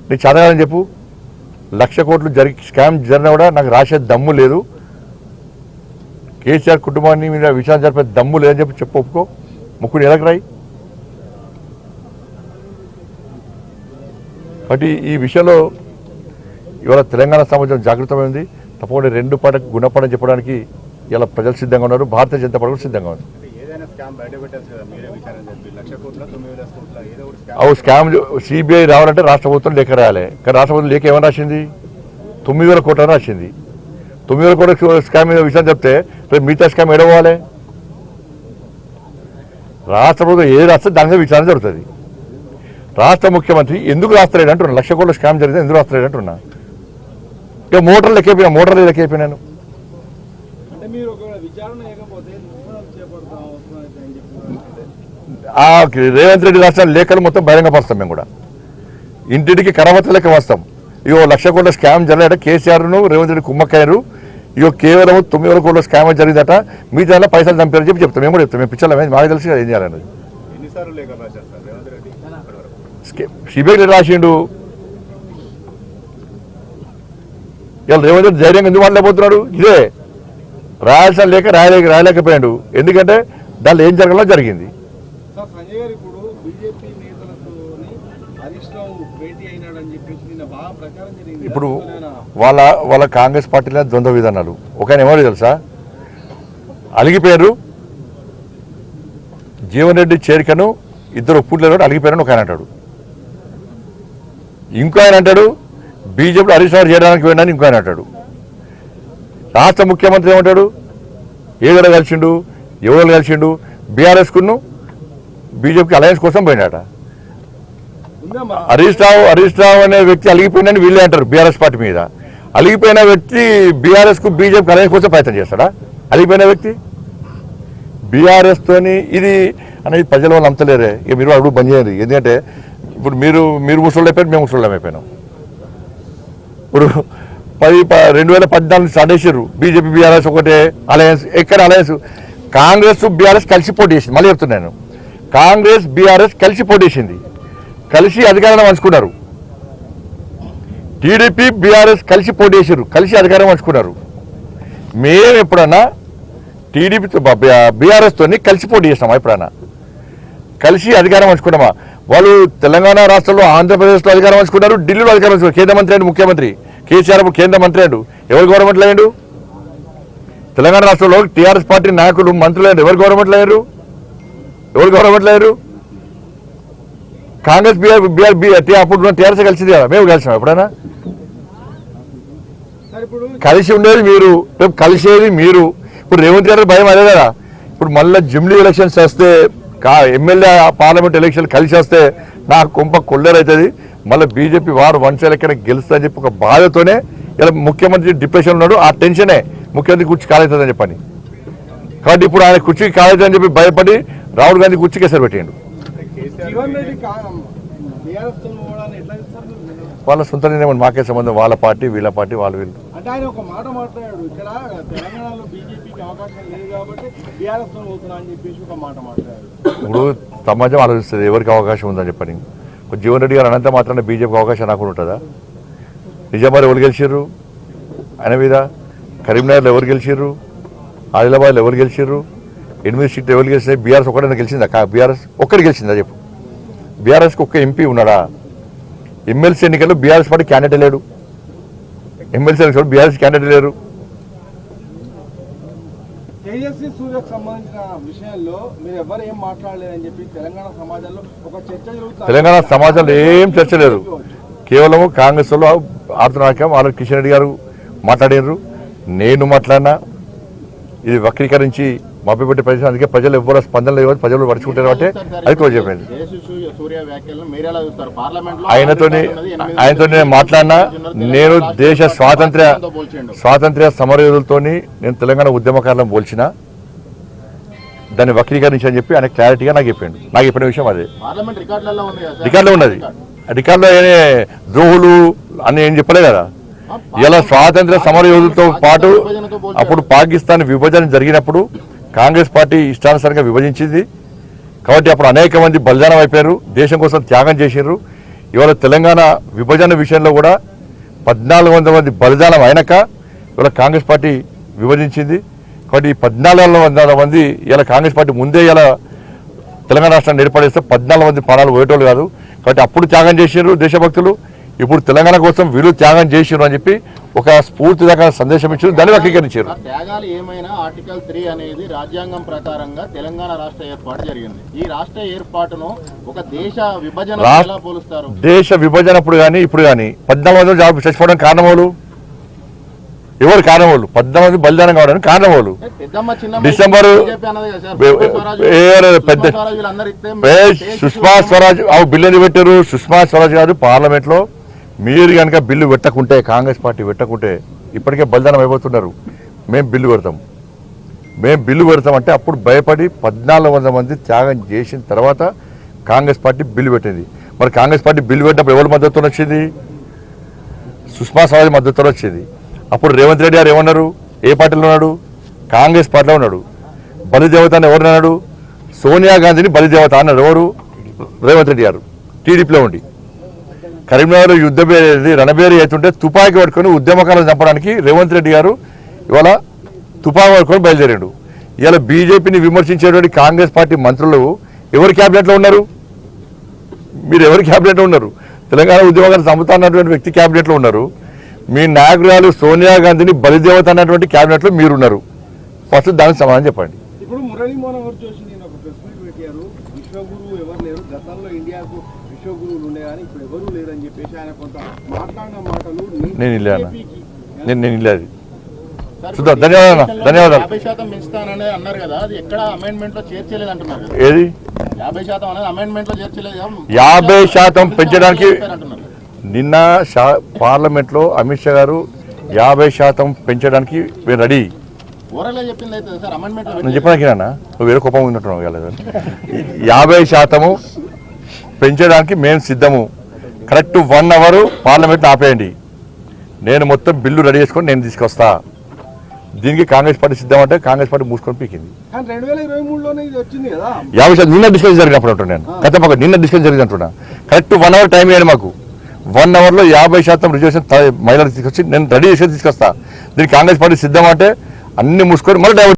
నీకు చదవాలని చెప్పు. 1,00,000 కోట్లు స్కామ్ జరిగినా కూడా నాకు రాసే దమ్ము లేదు, కేసీఆర్ కుటుంబాన్ని మీద విచారణ జరిపే దమ్ము లేదని చెప్పి ఒప్పుకో. ముక్కుని ఎలాగ రాయి. కాబట్టి ఈ విషయంలో ఇవాళ తెలంగాణ సమాజం జాగృతమైంది. తప్పకుండా 2 పార్టీలకు గుణపడని చెప్పడానికి ఇలా ప్రజలు సిద్ధంగా ఉన్నారు. భారతీయ జనతా పార్టీ కూడా సిద్ధంగా ఉంది. స్కామ్ సిబిఐ రావాలంటే రాష్ట్ర ప్రభుత్వం లేఖ రాయాలి. కానీ రాష్ట్ర ప్రభుత్వం లేఖ ఏమని రాసింది? 9,000 కోట్లని రాసింది. 9,000 కోట్ల స్కామ్ మీద విషయం చెప్తే మిగతా స్కామ్ ఏడవాలి. రాష్ట్ర ప్రభుత్వం ఏది రాస్తే దాని మీద విచారణ జరుగుతుంది. రాష్ట్ర ముఖ్యమంత్రి ఎందుకు రాస్తలేడు అంటున్నా. 1,00,000 కోట్ల స్కామ్ జరిగితే ఎందుకు రాస్తలేడు అంటున్నా. ఇక మోటార్లు లెక్కైపోయినా, మోటార్లు లెక్కైపోయినాను. రేవంత్ రెడ్డి రాష్ట్రాల లేఖలు మొత్తం బహిరంగపరుస్తాం. మేము కూడా ఇంటింటికి కరవత్త లెక్క వస్తాం. ఇగో 1,00,000 కోట్ల స్కామ్ జరిగాట, కేసీఆర్ను రేవంత్ రెడ్డి కుమ్మక్కయ్యారు, ఇగో కేవలం 9,000 కోట్ల స్కామ్ జరిగిందట, మీ దానిలో పైసలు చంపారని చెప్తాం. మేము కూడా చెప్తాం. మేము పిచ్చలమే, మాకు తెలిసి ఏం చేయాలన్నది. సిబిఐ రాసిండు. ఇవాళ రేవంత్ రెడ్డి ధైర్యంగా ఎందుకు మాట్లాడబోతున్నాడు? ఇదే రాయాల్సిన లేక రాయలేకపోయాడు. ఎందుకంటే దానిలో ఏం జరగాలో జరిగింది. ఇప్పుడు వాళ్ళ కాంగ్రెస్ పార్టీలో ద్వంద్వ విధానాలు. ఒక ఆయన ఎవరు తెలుసా? అలిగిపోయారు. జీవన్ రెడ్డి చేరికను ఇద్దరు ఒప్పుట్లేదు, అలిగిపోయారని ఒక ఆయన అంటాడు. ఇంకో ఆయన అంటాడు బీజేపీ హరీష్ రావు చేయడానికి వెళ్ళాలని ఇంకో ఆయన అంటాడు. రాష్ట్ర ముఖ్యమంత్రి ఏమంటాడు? ఏదో కలిసిండు, ఎవరు కలిసిండు? బీఆర్ఎస్కును బీజేపీకి అలయన్స్ కోసం పోయినాట. హరీష్ రావు అనే వ్యక్తి అలిగిపోయినని వీళ్ళే అంటారు బీఆర్ఎస్ పార్టీ మీద. అలిగిపోయిన వ్యక్తి బీఆర్ఎస్కు బీజేపీకి అలయన్స్ కోసం ప్రయత్నం చేస్తాడా? అలిగిపోయిన వ్యక్తి బీఆర్ఎస్ తోని ఇది అనేది ప్రజల వాళ్ళు నమ్మలేరే. ఇక మీరు అడుగు బంద్ చేయండి. ఎందుకంటే ఇప్పుడు మీరు ముసళ్ళు అయిపోయారు, మేము ముసళ్ళు అయిపోయినాం. ఇప్పుడు 2014 స్టార్ట్ చేసారు బీజేపీ బీఆర్ఎస్ ఒకటే అలయన్స్. ఎక్కడ అలయన్స్? కాంగ్రెస్ బీఆర్ఎస్ కలిసి పోటీ చేసింది. మళ్ళీ చెప్తున్నాను, కాంగ్రెస్ బీఆర్ఎస్ కలిసి పోటీ చేసింది, కలిసి అధికారాన్ని పంచుకున్నారు. టీడీపీ బీఆర్ఎస్ కలిసి పోటీ చేశారు, కలిసి అధికారం పంచుకున్నారు. మేము ఎప్పుడన్నా టీడీపీతో బీఆర్ఎస్ తోని కలిసి పోటీ చేస్తామా? ఎప్పుడన్నా కలిసి అధికారం పంచుకున్నామా? వాళ్ళు తెలంగాణ రాష్ట్రంలో ఆంధ్రప్రదేశ్లో అధికారం పంచుకున్నారు, ఢిల్లీలో అధికారం పంచుకున్నారు. కేంద్ర మంత్రి అండి, ముఖ్యమంత్రి కేసీఆర్ కేంద్ర మంత్రి అండు. ఎవరు గవర్నమెంట్లో అయ్యాడు? తెలంగాణ రాష్ట్రంలో టీఆర్ఎస్ పార్టీ నాయకులు మంత్రులు అయ్యారు. ఎవరు గవర్నమెంట్లో అయ్యారు? ఎవరు గవర్నమెంట్లో అయ్యారు? కాంగ్రెస్ అప్పుడు టీఆర్ఎస్ కలిసింది కదా, మేము కలిసాం. ఎప్పుడైనా కలిసి ఉండేది మీరు, రేపు కలిసేది మీరు. ఇప్పుడు రేవంత్ రెడ్డి భయం అదే కదా. ఇప్పుడు మళ్ళీ జమిలీ ఎలక్షన్స్ వస్తే, ఎమ్మెల్యే పార్లమెంట్ ఎలక్షన్ కలిసి వస్తే నాకు కొంప కొల్లేరైతుంది. మళ్ళీ బీజేపీ వారు వన్ సైడ్ ఎక్కడ గెలుస్తుందని చెప్పి ఒక బాధతోనే ఇలా ముఖ్యమంత్రి డిప్రెషన్ ఉన్నాడు. ఆ టెన్షనే ముఖ్యమంత్రి కుర్చీ కాలేతుందని చెప్పని. కాబట్టి ఇప్పుడు ఆయన కుర్చీకి కాలేదని చెప్పి భయపడి రాహుల్ గాంధీ కుర్చీకి ఎసరు పెట్టిండు. వాళ్ళ సొంత నిర్ణయం, మాకే సంబంధం. వాళ్ళ పార్టీ, వీళ్ళ పార్టీ, వాళ్ళు వీళ్ళు. ఇప్పుడు సమాజం ఆలోచిస్తుంది ఎవరికి అవకాశం ఉందని చెప్పని. జీవన్ రెడ్డి గారు అనంత మాత్రాన బీజేపీకి అవకాశం రాకుండా ఉంటుందా? నిజామాబాద్ ఎవరు గెలిచారు ఆయన మీద? కరీంనగర్లో ఎవరు గెలిచారు? ఆదిలాబాద్లో ఎవరు గెలిచారు? 8 సీట్లు ఎవరు గెలిచినాయి? బీఆర్ఎస్ ఒక్కడైనా గెలిచిందా? బీఆర్ఎస్ ఒక్కటి గెలిచిందా చెప్పు? బీఆర్ఎస్కి ఒక్క ఎంపీ ఉన్నాడా? ఎమ్మెల్సీ ఎన్నికల్లో బీఆర్ఎస్ పార్టీ క్యాండిడేట్ లేడు. ఎమ్మెల్సీ ఎన్నికల్లో బీఆర్ఎస్ క్యాండిడేట్ లేరు. తెలంగాణ సమాజంలో ఏం చర్చ లేదు. కేవలం కాంగ్రెస్ వాళ్ళు ఆడుతున్న వాళ్ళు కిషన్ రెడ్డి గారు మాట్లాడారు, నేను మాట్లాడినా. ఇది వక్రీకరించి మభ్యపెట్టే ప్రదేశం. అందుకే ప్రజలు ఎవరు స్పందన లేవు, ప్రజలు పడుచుకుంటారు. అంటే అది కూడా చెప్పండి. ఆయనతో నేను మాట్లాడినా. నేను దేశ స్వాతంత్ర్య సమరయోధులతో నేను తెలంగాణ ఉద్యమకారులను పోల్చిన, దాన్ని వక్రీకరించి అని చెప్పి ఆయన క్లారిటీగా నాకు చెప్పాడు. నాకు చెప్పిన విషయం అదే రికార్డులో ఉన్నది. రికార్డులో ఏనే ద్రోహులు అని ఏం చెప్పలే కదా. ఇలా స్వాతంత్ర్య సమరయోధులతో పాటు అప్పుడు పాకిస్తాన్ విభజన జరిగినప్పుడు కాంగ్రెస్ పార్టీ ఇష్టానుసారంగా విభజించింది. కాబట్టి అప్పుడు అనేక మంది బలిదానం అయిపోయారు, దేశం కోసం త్యాగం చేశారు. ఇవాళ తెలంగాణ విభజన విషయంలో కూడా 1400 మంది బలిదానం అయినాక ఇవాళ కాంగ్రెస్ పార్టీ విభజించింది. కాబట్టి ఈ 1400 మంది ఇలా కాంగ్రెస్ పార్టీ ముందే ఇలా తెలంగాణ రాష్ట్రాన్ని ఏర్పడేస్తే 14 మంది ప్రాణాలు పోయేటోళ్ళు కాదు. కాబట్టి అప్పుడు త్యాగం చేసినారు దేశభక్తులు, ఇప్పుడు తెలంగాణ కోసం వీళ్ళు త్యాగం చేసినారు అని చెప్పి ఒక స్ఫూర్తిదాయక సందేశం ఇచ్చారు, దాన్ని వక్రీకరించారు. త్యాగాలు ఏమైనా ఆర్టికల్ 3 అనేది రాజ్యాంగం ప్రకారంగా తెలంగాణ రాష్ట్ర ఏర్పాటు జరిగింది. ఈ రాష్ట్ర ఏర్పాటును ఒక దేశ విభజన ఎలా పోలుస్తారు? దేశ విభజన అప్పుడు కానీ ఇప్పుడు కానీ 14 మంది చచ్చిపోవడం కారణం వాళ్ళు ఎవరు? కారణం వాళ్ళు 14 మంది బలిదానం కావడానికి కారణం వాళ్ళు. డిసెంబర్ సుష్మా స్వరాజ్ బిల్లు పెట్టారు. సుష్మా స్వరాజ్ గారు పార్లమెంట్ లో మీరు కనుక బిల్లు పెట్టకుంటే, కాంగ్రెస్ పార్టీ పెట్టకుంటే ఇప్పటికే బలిదానం అయిపోతున్నారు. మేము బిల్లు పెడతాం అంటే అప్పుడు భయపడి 1400 మంది త్యాగం చేసిన తర్వాత కాంగ్రెస్ పార్టీ బిల్లు పెట్టింది. మరి కాంగ్రెస్ పార్టీ బిల్లు పెట్టినప్పుడు ఎవరి మద్దతుతో వచ్చింది? సుష్మా స్వరాజ్ మద్దతుతో వచ్చింది. అప్పుడు రేవంత్ రెడ్డి గారు ఏమన్నారు? ఏ పార్టీలో ఉన్నాడు? కాంగ్రెస్ పార్టీలో ఉన్నాడు. బలిదేవత అని ఎవరు అన్నాడు? సోనియా గాంధీని బలిదేవత అన్నాడు. ఎవరు? రేవంత్ రెడ్డి గారు టీడీపీలో ఉండి. కరీంనగర్లో యుద్ధ రణబేరి అవుతుంటే తుపాకీ పట్టుకొని ఉద్యమకాలను చంపడానికి రేవంత్ రెడ్డి గారు ఇవాళ తుపాకీ పట్టుకొని బయలుదేరాడు. ఇవాళ బీజేపీని విమర్శించేటువంటి కాంగ్రెస్ పార్టీ మంత్రులు ఎవరి క్యాబినెట్లో ఉన్నారు? మీరు ఎవరి క్యాబినెట్లో ఉన్నారు? తెలంగాణ ఉద్యమకాలను చంపుతా అన్నటువంటి వ్యక్తి క్యాబినెట్లో ఉన్నారు. మీ నాయకురాలు సోనియా గాంధీని బలిదేవత అన్నటువంటి క్యాబినెట్లో మీరున్నారు. ఫస్ట్ దానికి సమాధానం చెప్పండి. ఇప్పుడు మురళీ మనోహర్ జోషి నేను ఒక ప్రెస్ మీట్ పెట్టారు. విశ్వగురువు ఎవరు లేరు, గతంలో ఇండియాకు విశ్వగురువులు ఉండే కానీ ఇప్పుడు ఎవరు లేరని చెప్పేసి ఆయన కొంత మాట్లాడిన మాటలు నేను ఇల్లేదు. చూద్దాం. ధన్యవాదాలు. 50% పెంచుతానని అన్నారు కదా, అది ఎక్కడ అమెండ్మెంట్ లో చేర్చలేదు అంటున్నారు కదా. ఏది 50% అనేది అమెండ్మెంట్ లో చేర్చలేదు. 50% పెంచడానికి నిన్న పార్లమెంట్లో అమిత్ షా గారు 50% పెంచడానికి మేము రెడీ. నేను చెప్పడానికి నువ్వు వేరే కోపం ఉన్నట్టున్నావు కదా. 50% పెంచడానికి మేము సిద్ధము. కరెక్ట్ 1 అవర్ పార్లమెంట్లో ఆపేయండి. నేను మొత్తం బిల్లు రెడీ చేసుకొని నేను తీసుకొస్తా. దీనికి కాంగ్రెస్ పార్టీ సిద్ధం అంటే కాంగ్రెస్ పార్టీ మూసుకొని పీకింది. 50% నిన్న డిస్కషన్ జరిగినప్పుడు అంటున్నాను నేను. గత నిన్న డిస్కషన్ జరిగింది అంటున్నా. కరెక్ట్ 1 అవర్ టైం ఇవ్వండి మాకు. 1 అవర్లో 50% రిజర్వేషన్ మహిళలు తీసుకొచ్చి నేను రెడీ చేసి తీసుకొస్తా. దీనికి కాంగ్రెస్ పార్టీ సిద్ధం అంటే అన్ని మూసుకొని మళ్ళీ